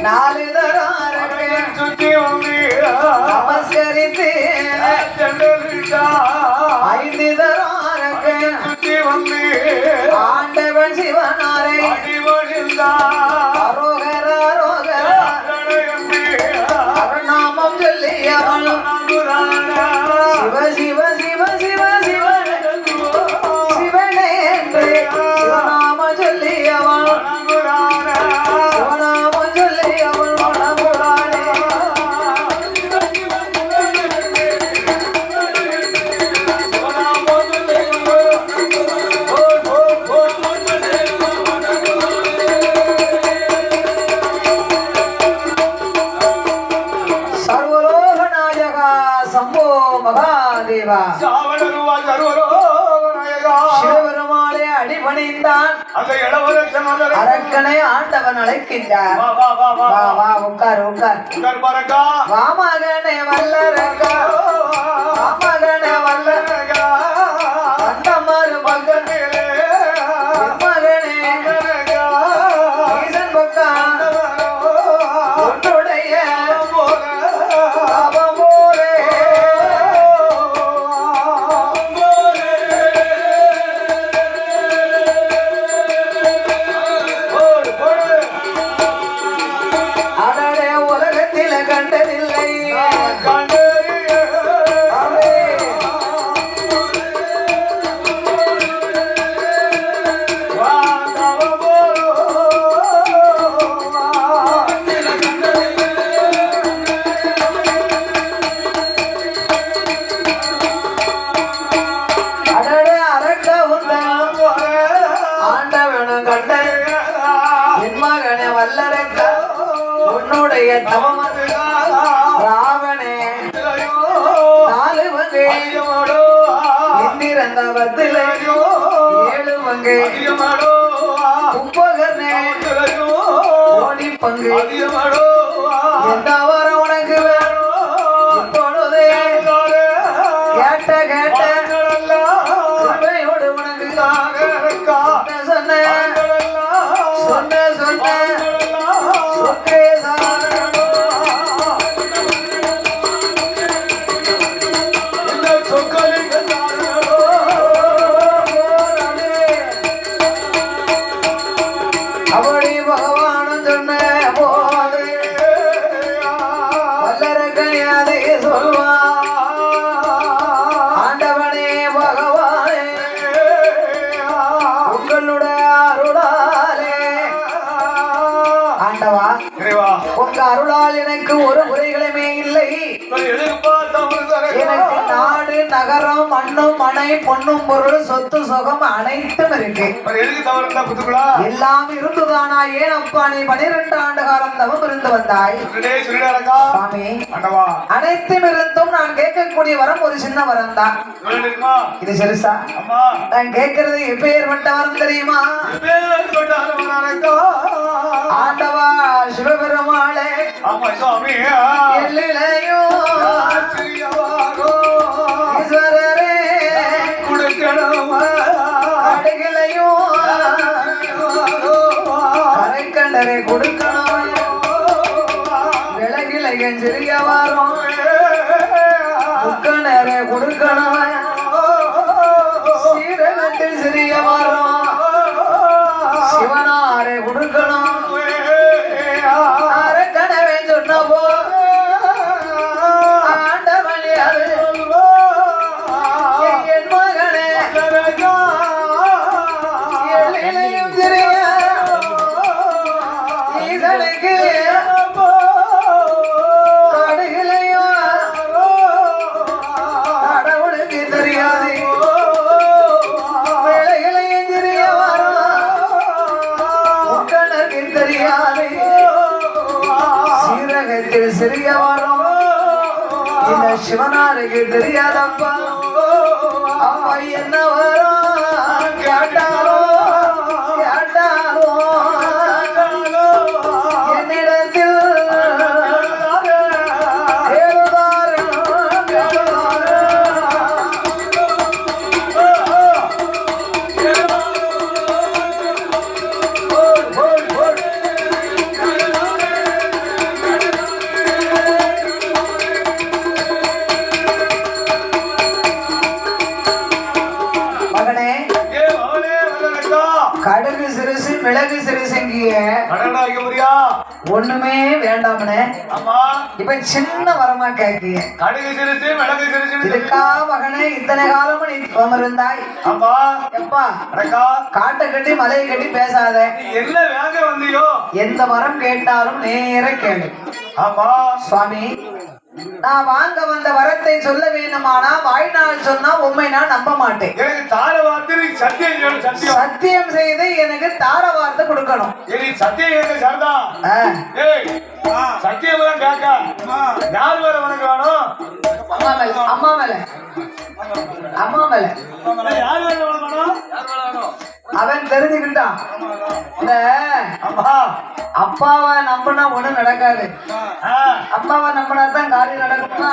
நாலு தராரே சுத்தி நமஸ்கரித்து ஐந்து தராரே சுத்தி ஆண்டவன் சிவனாரை அரோகர அருநாமம் சொல்லியவன் சிவ சிவ சிவ சிவ சிவ சிவனே என்று சிவநாம சொல்லியவன் சிவநாம சொல்லியவன் மனமுரானே சிவபெருமாளே அடிபணிந்தான் அரக்கனை ஆண்டவன் அழைக்கின்றார். உட்கார் உட்கார் வாமகனே வல்லரக்கா வாமகனே வல்லரக்கா அந்தமாறு மகனே மகனே ஈசன் பக்கம் உன்னுடைய உன்னுடைய தவம் ராவணே நாலு வகை இந்திரந்தவத்திலே ஏழு வகை கும்பகர்ணே கோடி பங்கு எந்த வாரம் உனக்கு வேணும் இப்பொழுதே கேட்ட கேட்ட உண்மையோடு உனக்கு சொன்ன சொன்ன சொன்ன அவளி பகவானும் சொன்ன போது வல்லரக்கணியாதே சொல்வா ஆண்டவனே பகவானே உங்களுடைய அருளாலே ஆண்டவா உங்க அருளால் எனக்கு ஒரு குறைகளுமே இல்லை. எனக்கு நாடு நகரம் மண்ணும் மனை பொண்ணும் பொருள் சொத்து சுகம் அனைத்தும் இருக்கு. எல்லாம் இருந்துதானா? ஏன் அப்பா நீ 12 ஆண்டு காலம் தவம் இருந்து வந்தாய் சுவாமி. அனைத்தும் இருந்தும் நான் கேட்கக்கூடிய வரம் ஒரு சின்ன வரம் தான். இது சிறுசா? நான் கேட்கறது எப்பேற்பட்ட வரம் தெரியுமா? ஆண்டவா சிவபெருமாளே எல்லையிலையோ ஈஸ்வரரே அடிகளையோ அரைக்கண்டரை கொடுக்கணும் விலகிலையன் சிறிய வாரம் முக்கணரை கொடுக்கணும் சீரகத்தில் சிறிய வாரம் சிவனாரை கொடுக்கணும் அரக்கனவே சொன்னபோ ஆண்டவனே என் மகனே எழிலையும் சிறிய ஈசனுக்கு கடுகிலையும் கடவுளுக்கு தெரியாது விலைகளையும் சிறிய உக்கணருக்கு தெரியாது சீரகத்தில் சிறிய வரும் இந்த சிவனாருக்கு தெரியாதப்பா. அப்பா என்ன வரும் கேட்டாரோ கேட்டாரோ என்னிடத்தில் கடவுளா வைக்க முடியா? ஒண்ணுமே வேண்டாம்னே. ஆமா. இப்ப சின்ன வரமா கேட்கீங்க. கடுகு சிரிச்சு மிளகு சிரிச்சு இதுக்கா மகனே இத்தனை காலமும் நீ இருந்தாய். ஆமா. எப்பா அடக்கா காட்டை கட்டி மலையை கட்டி பேசாத. என்ன வேங்க வந்தியோ? எந்த வரம் கேட்டாலும் நேர கேளு. ஆமா சுவாமி, நான் வாங்க வந்த வரத்தை சொல்ல வேண்டுமானா வாய்நாள் சொன்னா உண்மை நான் நம்ப மாட்டேன். எனக்கு தார வார்த்தை சத்தியம் சத்தியம் சத்தியம் செய்து எனக்கு தார வார்த்தை கொடுக்கணும். சத்தியம் கேட்க சரிதா? சத்தியம் கேட்க யார் வேற உனக்கு வேணும்? அம்மா மேல அம்மா மேல அம்மா மேல யார் வேற வேணும்? அவன் தெரிஞ்சுக்கிட்டான். இந்த அப்பாவை நம்பினா ஒண்ணும் நடக்காது. அப்பாவை நம்பினா தான் காரியம் நடக்கும்னா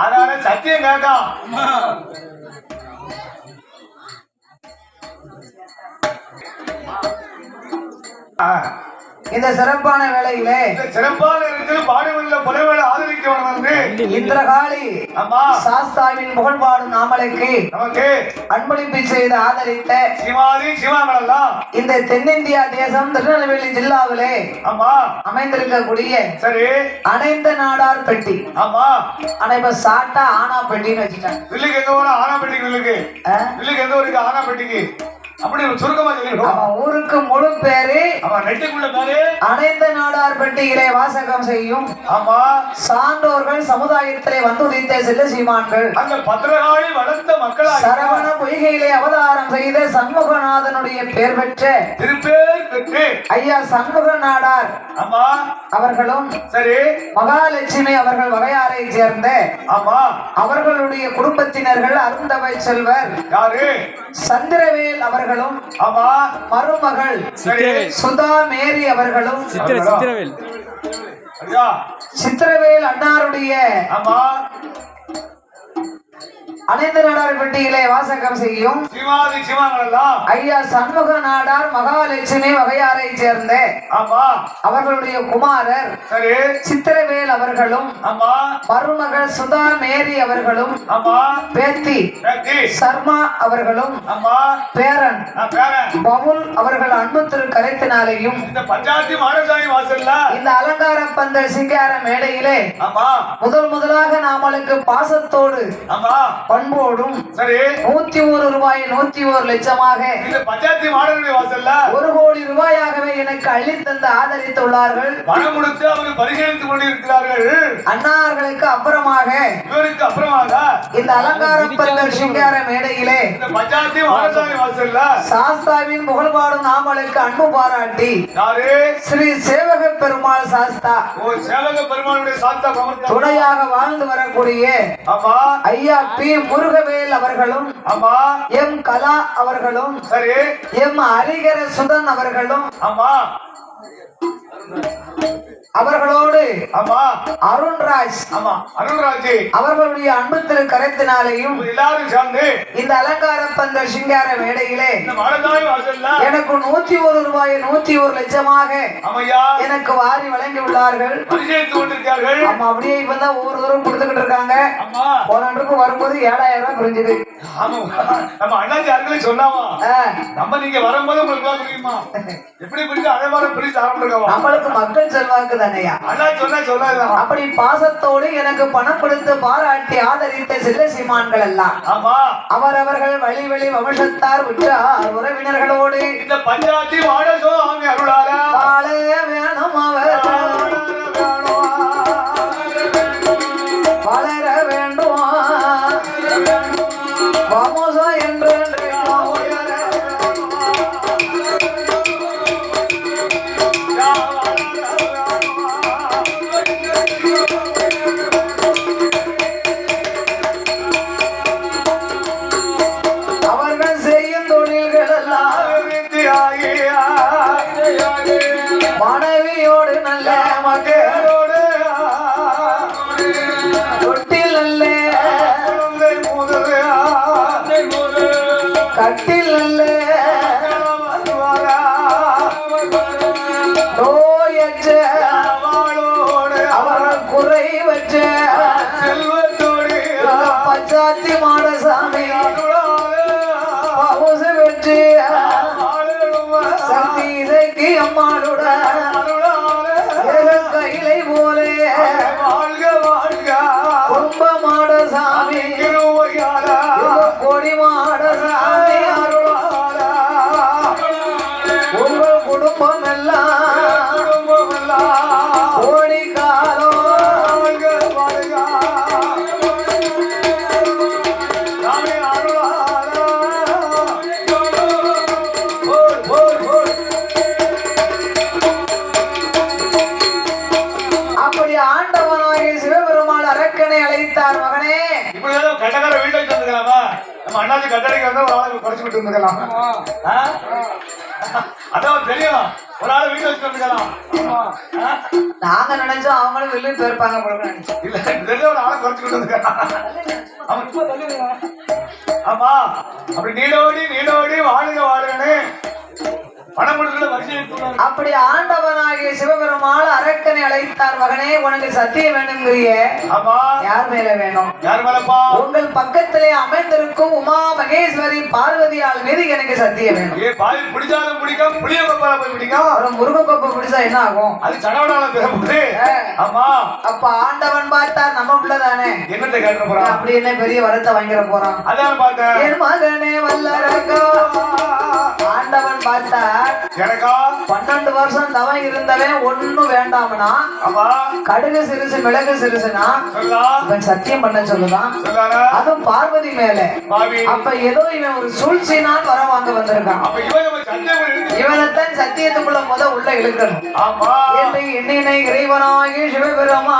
அதனால சத்தியம் கேட்கான். இந்த சிறப்பான வேளையிலே சிறப்பான பாடுவதில் புலவேளை ஆதரிக்க இந்திரகாளி சாஸ்தாவின் புகழ்பாடும் நாமலுக்கு நமக்கு அன்பளிப்பு செய்து ஆதரித்த சிவாதி சிவாங்களெல்லாம் இந்த தென்னிந்தியா தேசம் திருநெல்வேலி ஜில்லாவிலே அமைந்திருக்கக்கூடிய சரி அனைந்த நாடார் பெட்டி. ஆமா. ஆனா இப்ப சாட்டா ஆனா பெட்டின்னு வச்சுட்டாங்க. வில்லுக்கு எந்த ஒரு ஆனா பெட்டிக்கு வில்லுக்கு எந்த ஒரு ஆனா பெட்டிக்கு அப்படி சுருக்கமா சொல்லிடுவோம். ஊருக்கு முழு பேரு அவன் நெட்டுக்குள்ள பேரு அனைந்த நாடார் பெட்டியிலே வாசகம் செய்யும். ஆமா. சான்றோர்கள் சமுதாயத்திலே வந்து உதித்த செல்ல சீமான்கள் அந்த பத்திரகாளி வளர்த்த மக்கள் சரவண பொய்கையிலே அவதாரம் செய்த சண்முகநாதனுடைய பெயர் பெற்ற திருப்பேர் பெற்று ஐயா சண்முக நாடார் ஆமா அவர்களும் சரி மகாலட்சுமி அவர்கள் வகையாரை சேர்ந்த ஆமா அவர்களுடைய குடும்பத்தினர்கள் அருந்தவை செல்வர் யாரு சந்திரவேல் அவர்களும் ஆமா மருமகள் சுதா மேரி அவர்களும் சித்திரவேல் அன்னாருடைய ஆமா அனைத்து நாடார் பெட்டியிலே வாசகம் செய்யும் சிவாதி சிவாங்களெல்லாம் ஐயா சண்முக நாடார் மகாலட்சுமி வகையாரை சேர்ந்த ஆமா அவர்களுடைய குமாரர் சரி சித்திரவேல் அவர்களும் ஆமா மருமகள் சுதா மேரி அவர்களும் ஆமா பேத்தி சர்மா அவர்களும் ஆமா பேரன் பவுல் அவர்கள் அன்பு திரு கரைத்தினாலேயும் இந்த பஞ்சாயத்து மாடசாமி வாசல்ல இந்த அலங்கார பந்தல் சிங்கார மேடையிலே ஆமா முதலாக நாமளுக்கு பாசத்தோடு ஆமா பண்போடும் சரி 101 ரூபாய் 101 லட்சமாக இந்த பஞ்சாயத்து மாடனுடைய வாசல்ல 1 கோடி ரூபாயாகவே எனக்கு அள்ளி தந்து ஆதரித்துள்ளார்கள். பணம் கொடுத்து அவர்கள் பரிசீலித்துக் கொண்டிருக்கிறார்கள். அண்ணார்களுக்கு அப்புறமாக இவருக்கு அப்புறமாக இந்த அலங்கார பந்தல் சிங்கார மேடையிலே இந்த பஞ்சாயத்து மாடசாமி வாசல்ல சாஸ்தாவின் புகழ்பாடும் நாமளுக்கு அன்பு பாராட்டி யாரு ஸ்ரீ சேவக பெருமாள் சாஸ்தா சேவக பெருமாளுடைய சாஸ்தா துணையாக வாழ்ந்து வரக்கூடிய ஆமா ஐயா பி முருகவேல் அவர்களும் ஆமா எம் கலா அவர்களும் சரி எம் ஹரிகர சுதன் அவர்களும் ஆமா அவர்களோடு ஆமா அருண்ராஜ் ஆமா அருண்ராஜ் அவர்களுடைய அன்பு திரு கரத்தினாலேயும் எல்லாரும் சேர்ந்து இந்த அலங்கார பந்தல் சிங்கார மேடையிலே இந்த மாடசாமி வாசல்ல எனக்கு 101 ரூபாய் 101 லட்சமாக ஆமையா எனக்கு வாரி வழங்கி உள்ளார்கள். பரிசீலித்து கொண்டிருக்கிறார்கள். ஆமா அப்படியே இப்பதான் ஒவ்வொரு தூரம் கொடுத்துக்கிட்டு இருக்காங்க. ஆமா போனன்றுக்கு வரும்போது 7000 ரூபாய் புரிஞ்சுது. ஆமா நம்ம அண்ணாச்சி யாருக்குள்ளே சொன்னாமா நம்ம நீங்க வரும்போது உங்களுக்கு தெரியுமா எப்படி பிடிச்சு அழகான பிடிச்சு ஆரம்பிச்சிருக்கோம். நம்மளுக்கு மக்கள் செல்வாக்கு தானையா அண்ணா சொன்னா சொல்லாது. அப்படி பாசத்தோடு எனக்கு பணம் கொடுத்து பாராட்டி ஆதரித்த செல்ல சீமான்கள் எல்லாம் ஆமா அவரவர்கள் வழி வழி வம்சத்தார் உற்றார் உறவினர்களோடு இந்த பஞ்சாயத்து வாடசோ ஆமி அருளால வாழ வேணும் அவர் வளர வேண்டும் வாமோசோ என்று அவர்கள் செய்யும் தொழில்கள் எல்லாம் அம்மாளுட கையிலை போலே கும்பமாட சாமி கொடி மாட சாமி உங்கள் குடும்பம் எல்லாம் கோடி காலம் அப்படி ஆண்டவனாகிய சிவபெருமாள் அரக்கனை அழைத்தார். மகனே, இப்படி கட்டக்கார வீட்டுல வச்சு வந்துக்கலாமா? நம்ம அண்ணாச்சி கட்டடைக்கு வந்தா ஒரு ஆளை குறைச்சு விட்டு வந்துக்கலாம். அதான் தெரியும், ஒரு ஆளை வீட்டுல வச்சு வந்துக்கலாம். நாங்க நினைச்சோம் அவங்களும் வெளியே போயிருப்பாங்க போல நினைச்சோம். இல்ல தெரிஞ்ச ஒரு ஆளை குறைச்சு விட்டு வந்துக்கலாம். ஆமா, அப்படி நீடோடி நீடோடி வாழுங்க வாழுங்கன்னு பணமுடிவுல வரிசை. அப்படி ஆண்டவனாகிய சிவபெருமாள் அரக்கனை அழைத்தார். மகனே, உனக்கு சத்தியம் வேணுங்கிறிய? ஆமா. யார் மேல வேணும்? யார் மேலப்பா? உங்கள் பக்கத்திலே அமைந்திருக்கும் உமா மகேஸ்வரி பார்வதியால் மீது எனக்கு சத்தியம் வேணும். ஏ பாய் பிடிச்சாலும் பிடிக்கும், புளிய கொப்பால போய் பிடிக்கும். ஒரு முருகன் கொப்பை பிடிச்சா என்ன ஆகும்? அது சடவடால பேசப்படுது. ஆமா. அப்ப ஆண்டவன் பார்த்தார், நம்ம பிள்ளைதானே, என்னத்தை கேட்க போறான்? அப்படி என்ன பெரிய வரத்தை வாங்கிட போறான்? அதான் பார்த்தேன். என் மகனே வல்லரக்கா. ஆண்டவன் பார்த்தார், எனக்கா 12 வருஷம் தவம் இருந்தவன் ஒண்ணும் வேண்டாம்னா, கடுகு சிறுசு மிளகு சிறுசுனா இவன் சத்தியம் பண்ண சொல்லுதான், அதுவும் பார்வதி மேல. அப்ப ஏதோ இவன் ஒரு சூழ்ச்சினால் வர வாங்க வந்திருக்கான். இவனைத்தான் சத்தியத்துக்குள்ள உள்ள இழுக்கணும் என்று எண்ணினை இறைவனாகி சிவபெருமா.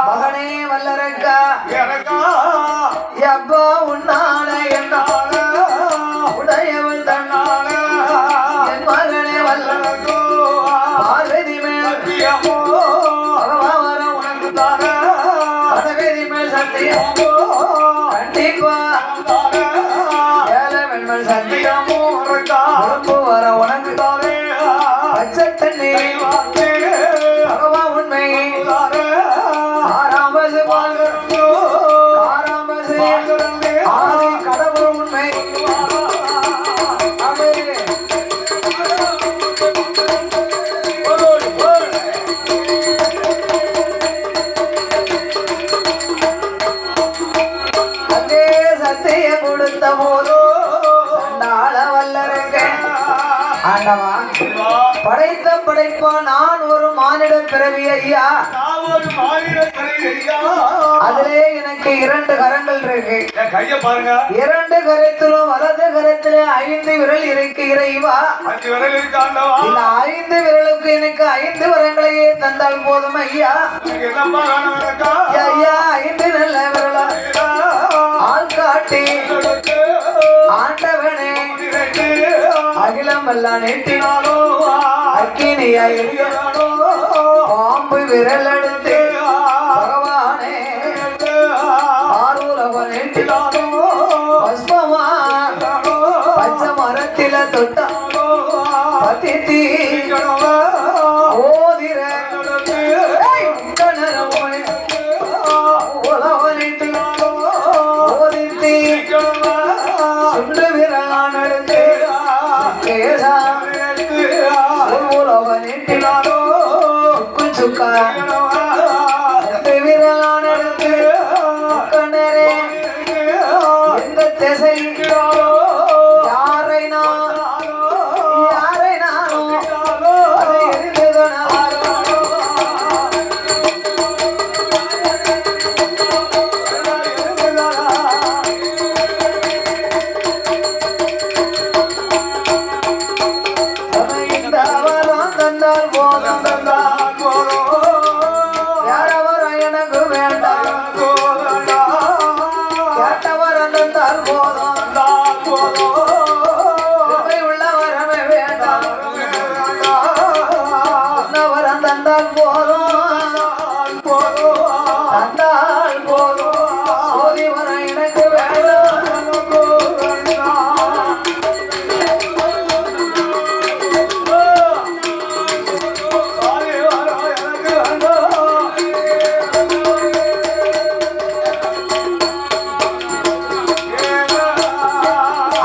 மகனே வல்லரக்கா, அப்பா உன்னால என்னால உடையவள் தன்னால என் மகனே வல்லரக்கோ பார்வதி மேல் பகவான் உனக்கு தார பார்வதி மேல் சத்தியமோ கண்டிப்பா ஏழை வெண்மல் சத்தியமோ உறுப்பு வர உனக்கு தாரே பச்சை தண்ணி பகவான் உண்மை ஆறாமது வாழ்கிறோ ஆறாமது ஆதி கடவுள் உண்மை. அங்கே சத்தியம் கொடுத்த போதோ சண்டாள வல்லரங்க ஆண்டவா, படைத்த படைப்பா நான் ஒரு மானிட பிறவி ஐயா. அதிலே எனக்கு 2 கரங்கள் இருக்கு. கைய பாருங்க. 2 கரத்திலும் வலது கரத்திலே 5 விரல் இருக்கு இறைவா. 5 விரல் இருக்கு ஆண்டவா. இந்த 5 விரலுக்கு எனக்கு 5 வரங்களையே தந்தால் போதும் ஐயா. ஐயா 5 நல்ல விரலா ஆள் காட்டி ஆண்டவனே அகிலம் எல்லாம் நீட்டினாலோ அக்கினியா எரியானோ பாம்பு விரல் எடுத்து பகவானே ஆரூரவன் நீட்டினாலோ பஸ்பமா பச்சை மரத்தில தொட்டாலோ பத்தி ஓதிர உலவன் நீட்டினாலோ ஓதித்தி சுண்டு விரலான் எடுத்து கேசா உலவன் நீட்டினாலோ சுக்கா விரலான் எடுத்து கண்ணரே எந்த திசை யாரை நானோ அதை எரிந்துதனாலோ இந்த அவரம் தந்தால் போதும் யாரவர் எனக்கு வேண்டாம் கேட்டவர் தந்தால் போதும் உள்ள வரவே வேண்டாம் வரம் தந்தால் போதும் தந்தால் போதும் சோதி வரம் எனக்கு வேண்டாம்.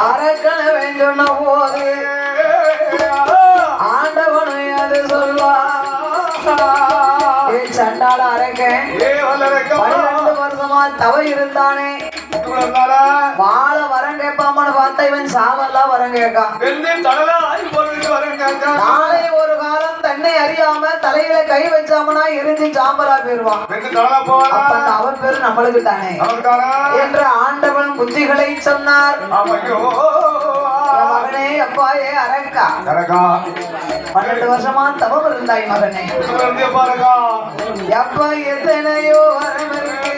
அரக்கணவன் சொன்ன போது தவ இருந்தானே வாழ வரம் கேட்பாமனு பார்த்தா இவன் சாவெல்லாம் வரம் கேட்கான். நாளை ஒரு காலம் தன்னை அறியாம தலையில கை வச்சாமனா எரிஞ்சு சாம்பலா போயிருவான். அப்ப அந்த அவன் பேரு நம்மளுக்கு தானே என்று ஆண்டவன் புத்திகளை சொன்னார். மகனே அப்பாயே அரக்கா 12 வருஷமா தவம் இருந்தாய் மகனே. அப்பா எத்தனையோ வரம் இருக்கு,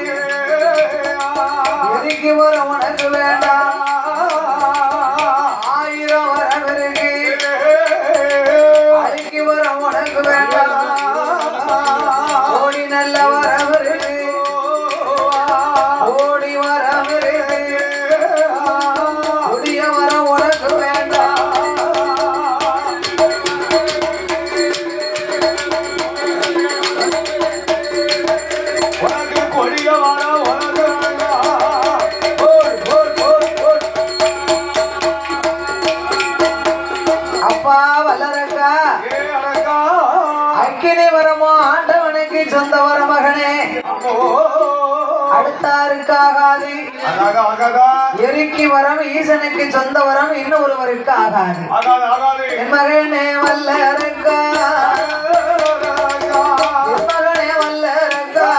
எதுக்கு வரம் உனக்கு வேண்டாம். 1000 வரம் இருக்கு, அதுக்கு வரம் உனக்கு வேண்டாம். ஓடி நல்ல வரம் இருக்கு, ஓடி வரம் இருக்கு, கொடிய வரம் உனக்கு வேண்டாம். அப்பா வல்லரக்கா அக்கினி வரமோ ஆண்டவனுக்கு சொந்த வர மகனே. அடுத்தாருக்கு ஆகாது, எரிக்கி வரம் ஈசனுக்கு சொந்த வரம் இன்னொருவருக்கு ஆகாது. என் மகனே வல்லரக்கா, என் மகனே வல்லரக்கா,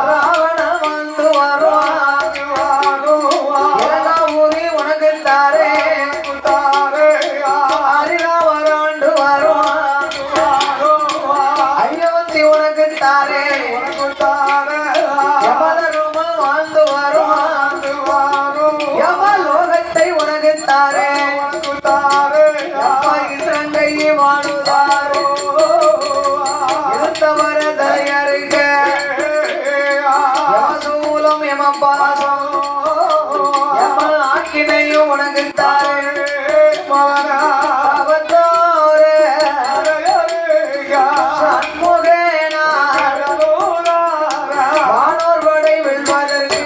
ராவணன் வந்து வருவான், ஊரி உனக்கு தாரே, அரிதா வராண்டு வருவான், அயோத்தி உனக்கு தாரே, யமதர்மன் வாழ்ந்து வருவான், யமலோகத்தை உனக்கு தாரே, அப்பா இசங்கையை வாழுதாரோ, இருந்தவர தலையருக யமசூலம் யமபாசம், யம ஆக்கினையும் உனக்கு தாரே, அவத்தோரே சண்முகேனா வானோர் படை வெல்வதற்கு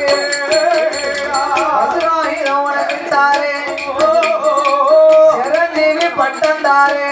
10,000 உனக்கு தாரே, சிரஞ்சீவி பட்டம் தாரே,